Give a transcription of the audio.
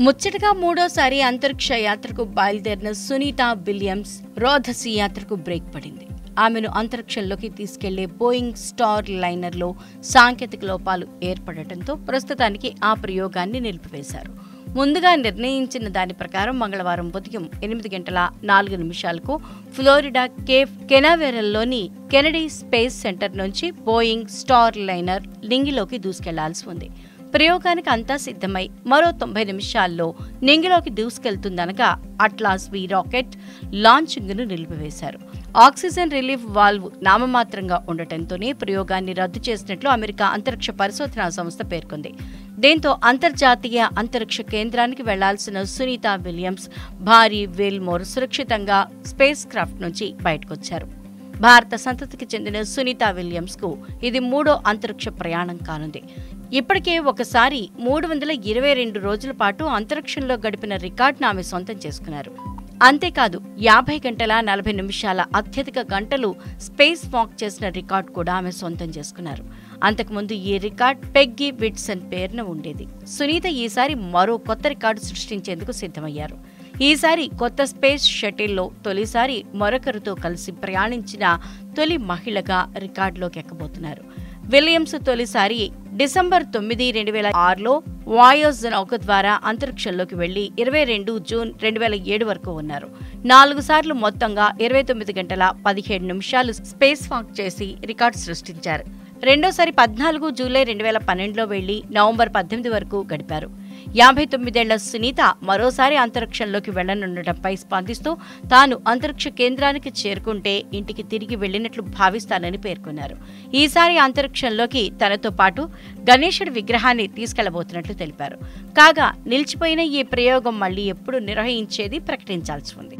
ముచ్చటగా మూడోసారి అంతరిక్ష యాత్రకు బయలుదేరిన సునీతా విలియమ్స్ రోదసి యాత్రకు బ్రేక్ పడింది. ఆమెను అంతరిక్షంలోకి తీసుకెళ్లే బోయింగ్ స్టార్ లైనర్లో సాంకేతిక లోపాలు ఏర్పడటంతో ప్రస్తుతానికి ఆ ప్రయోగాన్ని నిలిపివేశారు. ముందుగా నిర్ణయించిన దాని ప్రకారం మంగళవారం ఉదయం 8:04 ఫ్లోరిడా కేప్ కెనావెరల్లోని కెనడీ స్పేస్ సెంటర్ నుంచి బోయింగ్ స్టార్ లైనర్ నింగిలోకి దూసుకెళ్లాల్సి ఉంది. ప్రయోగానికి అంతా సిద్ధమై మరో 90 నిమిషాల్లో నింగిలోకి దూసుకెళ్తుందనగా అట్లాస్ వి రాకెట్ లాంచింగ్ను నిలిపివేశారు. ఆక్సిజన్ రిలీఫ్ వాల్వ్ నామమాత్రంగా ఉండటంతోనే ప్రయోగాన్ని రద్దు చేసినట్లు అమెరికా అంతరిక్ష పరిశోధనా సంస్థ పేర్కొంది. దీంతో అంతర్జాతీయ అంతరిక్ష కేంద్రానికి వెళ్లాల్సిన సునీతా విలియమ్స్ భారీ వేల్మోర్ సురక్షితంగా స్పేస్ క్రాఫ్ట్ నుంచి బయటకొచ్చారు. భారత సంతతికి చెందిన సునీతా విలియమ్స్ కు ఇది 3వ అంతరిక్ష ప్రయాణం కానుంది. ఇప్పటికే ఒకసారి 322 రోజుల పాటు అంతరిక్షంలో గడిపిన రికార్డును ఆమె సొంతం చేసుకున్నారు. అంతేకాదు 50 గంటల 40 నిమిషాల అత్యధిక గంటలు స్పేస్ వాక్ చేసిన రికార్డు కూడా ఆమె సొంతం చేసుకున్నారు. అంతకుముందు ఈ రికార్డ్ పెగ్గీ విట్సన్ పేరున ఉండేది. సునీత ఈసారి మరో కొత్త రికార్డు సృష్టించేందుకు సిద్ధమయ్యారు. ఈసారి కొత్త స్పేస్ షటిల్లో తొలిసారి మరొకరితో కలిసి ప్రయాణించిన తొలి మహిళగా రికార్డులోకి ఎక్కబోతున్నారు. విలియమ్స్ తొలిసారి డిసెంబర్ 9, 2006లో వాయోజ్ నౌక ద్వారా అంతరిక్షంలోకి వెళ్లి 22 జూన్ 2007 వరకు ఉన్నారు. 4 సార్లు మొత్తంగా 29 గంటల 17 నిమిషాలు స్పేస్ వాక్ చేసి రికార్డు సృష్టించారు. రెండోసారి 14 జూలై 2012లో వెళ్లి నవంబర్ 18 వరకు గడిపారు. 59 ఏళ్ల సునీత మరోసారి అంతరిక్షంలోకి వెళ్లనుండటంపై స్పందిస్తూ తాను అంతరిక్ష కేంద్రానికి చేరుకుంటే ఇంటికి తిరిగి వెళ్లినట్లు భావిస్తానని పేర్కొన్నారు. ఈసారి అంతరిక్షంలోకి తనతో పాటు గణేశుడి విగ్రహాన్ని తీసుకెళ్లబోతున్నట్లు తెలిపారు. కాగా నిలిచిపోయిన ఈ ప్రయోగం మళ్లీ ఎప్పుడు నిర్వహించేది ప్రకటించాల్సి ఉంది.